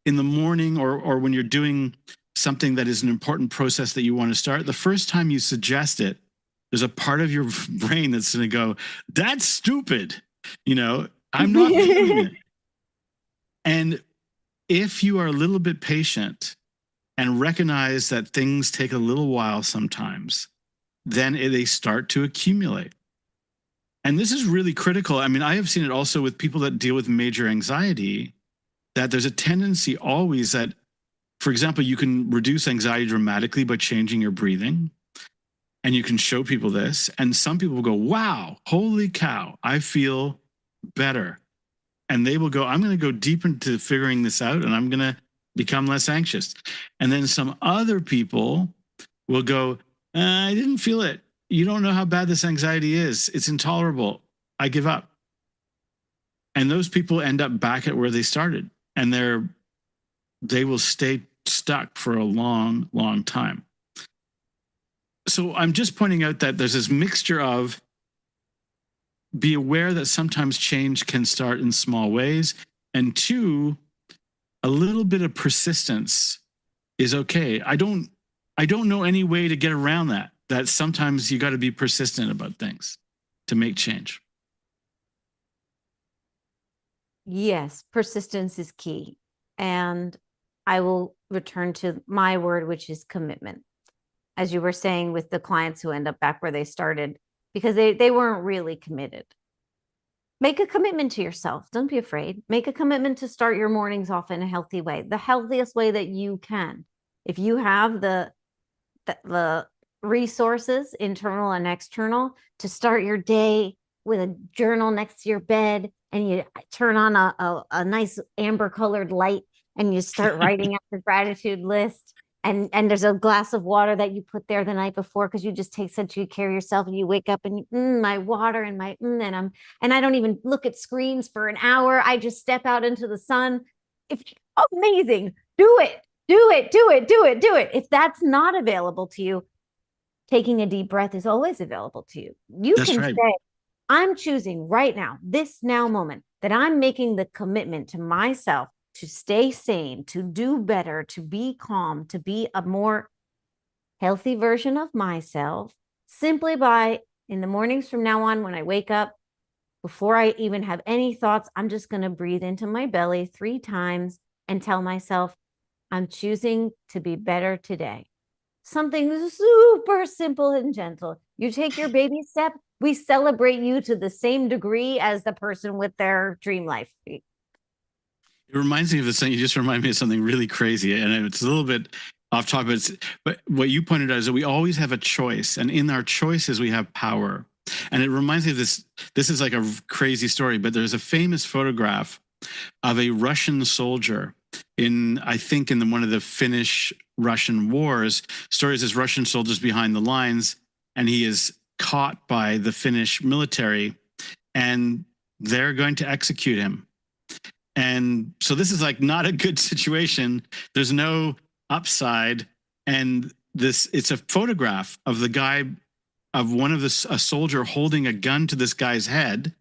in the morning or when you're doing something that is an important process that you want to start. The first time you suggest it, there's a part of your brain that's going to go, that's stupid. I'm not doing it. And if you are a little bit patient and recognize that things take a little while sometimes, then they start to accumulate. And this is really critical. I mean, I have seen it also with people that deal with major anxiety, that there's a tendency always that, for example, you can reduce anxiety dramatically by changing your breathing. And you can show people this. And some people will go, wow, holy cow, I feel better. And they will go, I'm going to go deep into figuring this out and I'm going to become less anxious. And then some other people will go, I didn't feel it. You don't know how bad this anxiety is. It's intolerable. I give up. And those people end up back at where they started. And they will stay stuck for a long, long time. So I'm just pointing out that there's this mixture of be aware that sometimes change can start in small ways. And two, a little bit of persistence is okay. I don't know any way to get around that sometimes you got to be persistent about things to make change. Yes, persistence is key. And I will return to my word, which is commitment. As you were saying with the clients who end up back where they started, because they weren't really committed. Make a commitment to yourself. Don't be afraid. Make a commitment to start your mornings off in a healthy way, the healthiest way that you can. If you have the resources, internal and external, to start your day with a journal next to your bed, and you turn on a nice amber colored light and you start writing out the gratitude list. And there's a glass of water that you put there the night before because you just take such good care of yourself, and you wake up and my water and my and I don't even look at screens for an hour. I just step out into the sun. It's amazing. Do it. Do it. Do it. Do it. Do it. If that's not available to you, taking a deep breath is always available to you. You That's can right. say, I'm choosing right now, this now moment, that I'm making the commitment to myself to stay sane, to do better, to be calm, to be a more healthy version of myself, simply by, in the mornings from now on, when I wake up, before I even have any thoughts, I'm just going to breathe into my belly 3 times and tell myself, I'm choosing to be better today. Something super simple and gentle. You take your baby step, we celebrate you to the same degree as the person with their dream life. It reminds me of this thing. You just remind me of something really crazy, and it's a little bit off topic. But what you pointed out is that we always have a choice, and in our choices we have power. And it reminds me of this. This is like a crazy story, but there's a famous photograph of a Russian soldier in, I think, in one of the Finnish-Russian wars. Stories as Russian soldiers behind the lines, and he is caught by the Finnish military, and they're going to execute him. And so this is like not a good situation. There's no upside. And it's a photograph of the guy, of a soldier holding a gun to this guy's head.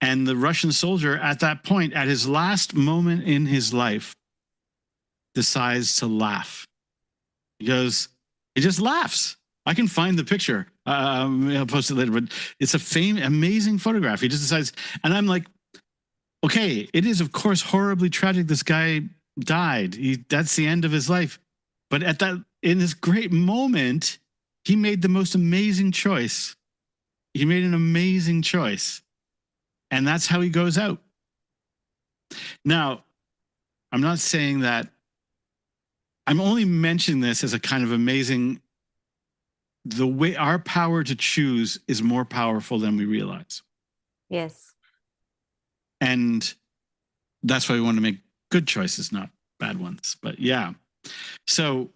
And the Russian soldier at that point, at his last moment in his life, decides to laugh. He just laughs. I can find the picture. I'll post it later, but it's amazing photograph. He just decides, and I'm like, okay, it is, of course, horribly tragic. This guy died. That's the end of his life. But in this great moment, he made the most amazing choice. He made an amazing choice. And that's how he goes out. Now, I'm not saying that. I'm only mentioning this as a kind of amazing. The way our power to choose is more powerful than we realize. Yes. And that's why we want to make good choices, not bad ones. But yeah. So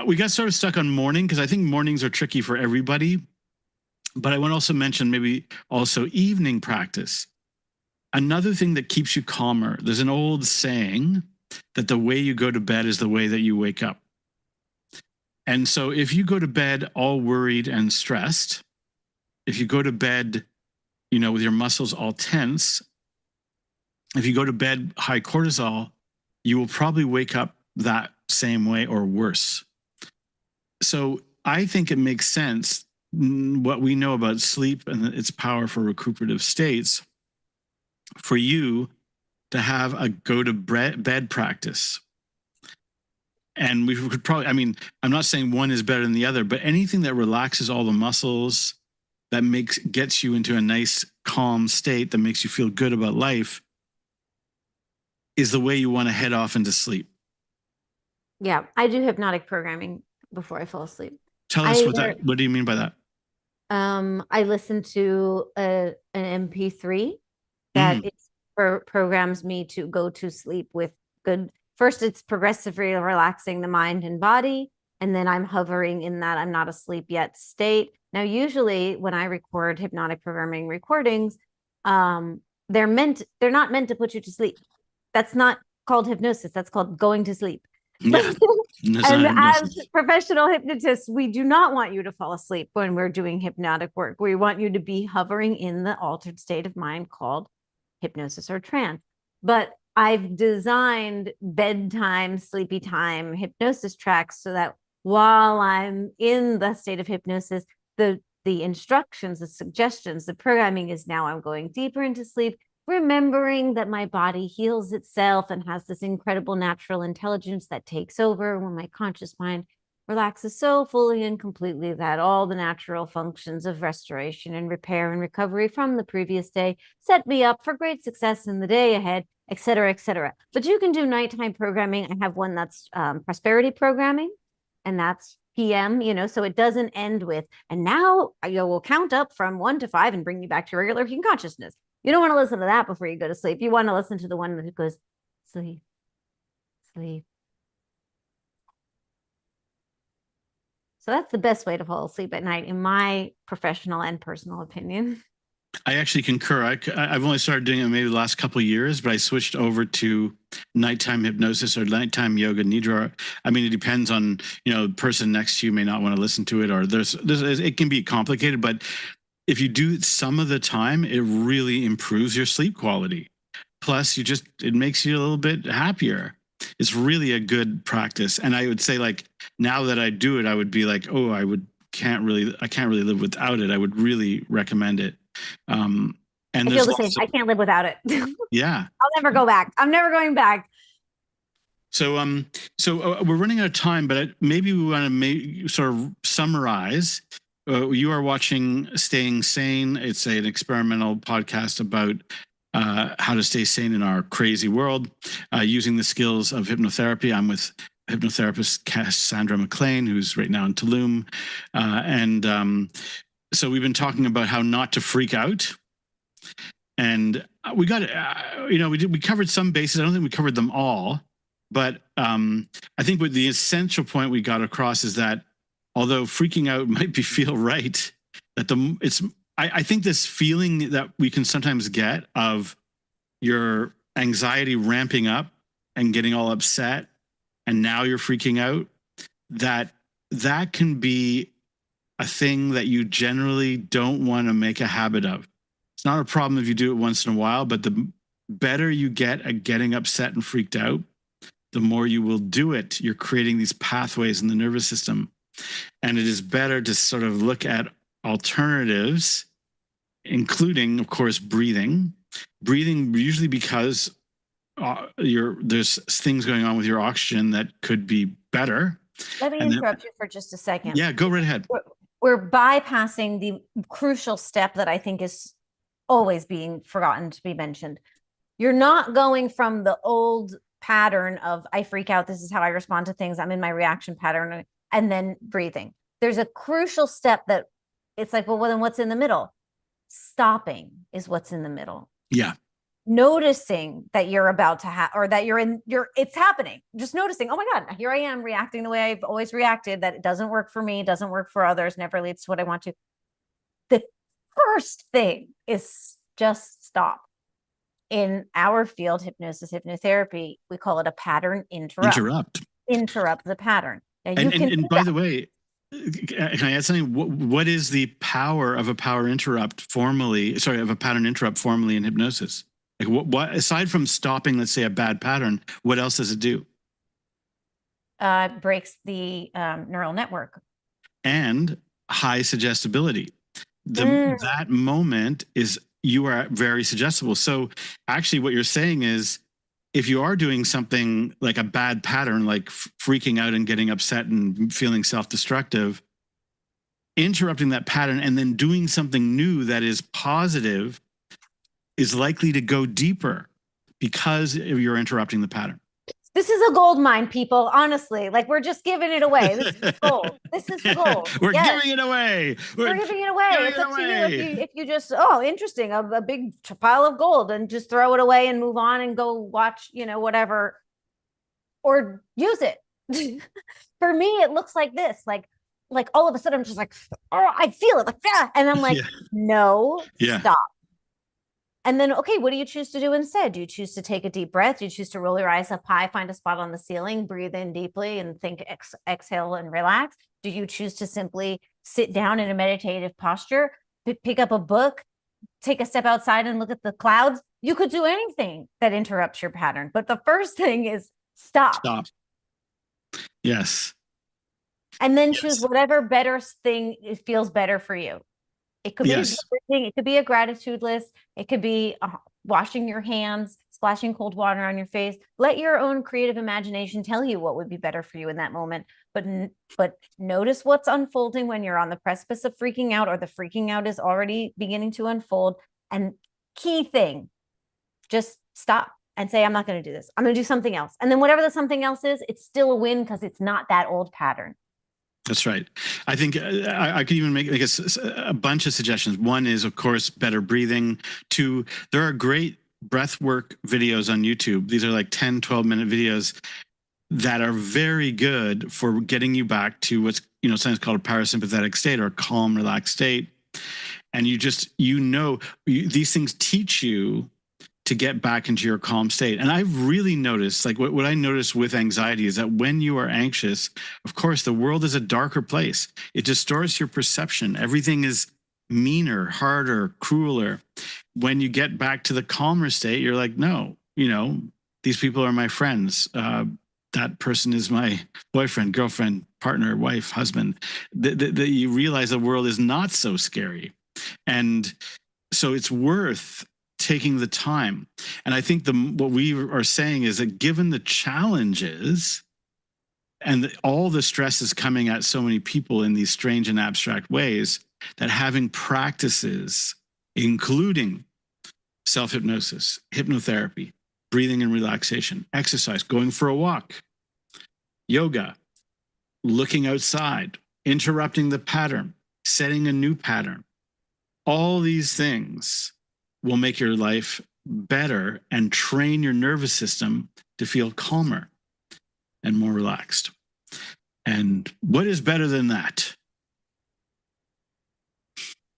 we got sort of stuck on morning because I think mornings are tricky for everybody. But I want to also mention maybe also evening practice. Another thing that keeps you calmer. There's an old saying that the way you go to bed is the way that you wake up. And so if you go to bed all worried and stressed, if you go to bed, with your muscles all tense, if you go to bed high cortisol, you will probably wake up that same way or worse. So I think it makes sense, what we know about sleep and its power for recuperative states, for you to have a go to bed practice. And we could probably, I'm not saying one is better than the other, but anything that relaxes all the muscles, that gets you into a nice calm state, that makes you feel good about life, is the way you want to head off into sleep. Yeah, I do hypnotic programming before I fall asleep. Tell us what do you mean by that? I listen to an MP3 that programs me to go to sleep with good. First, it's progressively relaxing the mind and body, and then I'm hovering in that I'm not asleep yet state. Now, usually when I record hypnotic programming recordings, they're not meant to put you to sleep. That's not called hypnosis. That's called going to sleep. Yeah. And as professional hypnotists, we do not want you to fall asleep when we're doing hypnotic work. We want you to be hovering in the altered state of mind called hypnosis or trance. But I've designed bedtime, sleepy time hypnosis tracks so that while I'm in the state of hypnosis, the instructions, the suggestions, the programming is now I'm going deeper into sleep, remembering that my body heals itself and has this incredible natural intelligence that takes over when my conscious mind relaxes so fully and completely that all the natural functions of restoration and repair and recovery from the previous day set me up for great success in the day ahead, et cetera, et cetera. But you can do nighttime programming. I have one that's prosperity programming, and that's p.m., so it doesn't end with, and now we'll count up from 1 to 5 and bring you back to regular waking consciousness. You don't want to listen to that before you go to sleep. You want to listen to the one that goes, sleep, sleep. So that's the best way to fall asleep at night, in my professional and personal opinion. I actually concur. I've only started doing it maybe the last couple of years, but I switched over to nighttime hypnosis or nighttime yoga nidra. I mean, it depends on, the person next to you may not want to listen to it, or it can be complicated, but if you do it some of the time, it really improves your sleep quality. Plus, it makes you a little bit happier. It's really a good practice. And I would say, like, now that I do it, I would be like, oh, I can't really live without it. I would really recommend it. And I feel the same. I can't live without it. Yeah. I'll never go back. I'm never going back. So we're running out of time, but maybe we want to sort of summarize. You are watching Staying Sane. It's an experimental podcast about how to stay sane in our crazy world, using the skills of hypnotherapy. I'm with hypnotherapist Cassandra MacLean, who's right now in Tulum. So we've been talking about how not to freak out. And we got, we covered some bases. I don't think we covered them all. But I think what the essential point we got across is that although freaking out might feel right, that I think this feeling that we can sometimes get of your anxiety ramping up and getting all upset, and now you're freaking out, that can be a thing that you generally don't want to make a habit of. It's not a problem if you do it once in a while, but the better you get at getting upset and freaked out, the more you will do it. You're creating these pathways in the nervous system. And it is better to sort of look at alternatives, including, of course, breathing. Breathing, usually because there's things going on with your oxygen that could be better. Let me interrupt you for just a second. Yeah, go right ahead. We're bypassing the crucial step that I think is always being forgotten to be mentioned. You're not going from the old pattern of I freak out, this is how I respond to things, I'm in my reaction pattern, and then breathing. There's a crucial step that it's like, well, then what's in the middle? Stopping is what's in the middle. Yeah. Noticing that you're about to or that it's happening. Just noticing, oh my God, here I am reacting the way I've always reacted, that it doesn't work for me, doesn't work for others, never leads to what I want to. The first thing is just stop. In our field, hypnosis, hypnotherapy, we call it a pattern interrupt. Interrupt the pattern. Now, and by the way, can I add something? What is the power of a pattern interrupt formally in hypnosis? Like what aside from stopping, let's say, a bad pattern, what else does it do? It breaks the neural network. And high suggestibility. That moment is, you are very suggestible. So actually what you're saying is, if you are doing something like a bad pattern, like freaking out and getting upset and feeling self-destructive, interrupting that pattern and then doing something new that is positive is likely to go deeper because you're interrupting the pattern. This is a gold mine, people. Honestly, like, we're just giving it away. This is gold. This is the gold. We're giving it away. We're giving it away. It's up to you if you just, interesting, a big pile of gold, and just throw it away and move on and go watch, whatever, or use it. For me, it looks like this, like all of a sudden I'm just like, oh, I feel it, like that, and I'm like, no, stop. And then, okay, what do you choose to do instead? Do you choose to take a deep breath? Do you choose to roll your eyes up high, find a spot on the ceiling, breathe in deeply, and think, exhale and relax? Do you choose to simply sit down in a meditative posture, pick up a book, take a step outside and look at the clouds? You could do anything that interrupts your pattern. But the first thing is stop. Stop. Yes. And then choose whatever better thing feels better for you. It could be a thing. It could be a gratitude list. It could be washing your hands, splashing cold water on your face. Let your own creative imagination tell you what would be better for you in that moment. But notice what's unfolding when you're on the precipice of freaking out, or the freaking out is already beginning to unfold. And key thing, just stop and say, I'm not going to do this. I'm going to do something else. And then whatever the something else is, it's still a win because it's not that old pattern. That's right. I think I could even make a bunch of suggestions. One is, of course, better breathing. Two, there are great breath work videos on YouTube. These are like 10, 12-minute videos that are very good for getting you back to what's, sometimes called a parasympathetic state or a calm, relaxed state. And these things teach you to get back into your calm state. And I've really noticed, like what I noticed with anxiety is that when you are anxious, of course, the world is a darker place. It distorts your perception. Everything is meaner, harder, crueler. When you get back to the calmer state, you're like, no, these people are my friends. That person is my boyfriend, girlfriend, partner, wife, husband. You realize the world is not so scary. And so it's worth taking the time. And I think what we are saying is that given the challenges and all the stress is coming at so many people in these strange and abstract ways, that having practices, including self-hypnosis, hypnotherapy, breathing and relaxation, exercise, going for a walk, yoga, looking outside, interrupting the pattern, setting a new pattern, all these things will make your life better and train your nervous system to feel calmer and more relaxed. And what is better than that?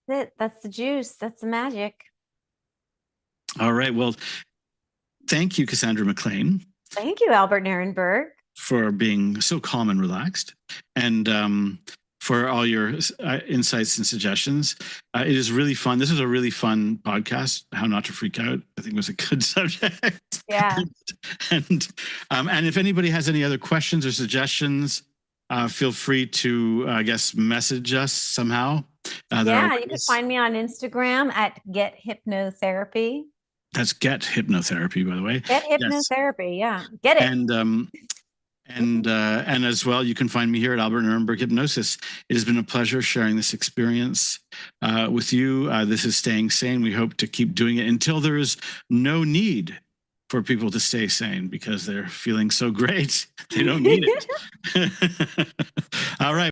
That's the juice. That's the magic. All right. Well, thank you, Cassandra MacLean. Thank you, Albert Nerenberg, for being so calm and relaxed. And for all your insights and suggestions. It is really fun. This is a really fun podcast, How Not to Freak Out. I think it was a good subject. Yeah. And if anybody has any other questions or suggestions, feel free to, message us somehow. You can find me on Instagram at Get Hypnotherapy. That's Get Hypnotherapy, by the way. Get Hypnotherapy, yes. Yeah. Get it. And as well, you can find me here at Albert Nerenberg Hypnosis. It has been a pleasure sharing this experience with you. This is Staying Sane. We hope to keep doing it until there is no need for people to stay sane because they're feeling so great. They don't need it. All right.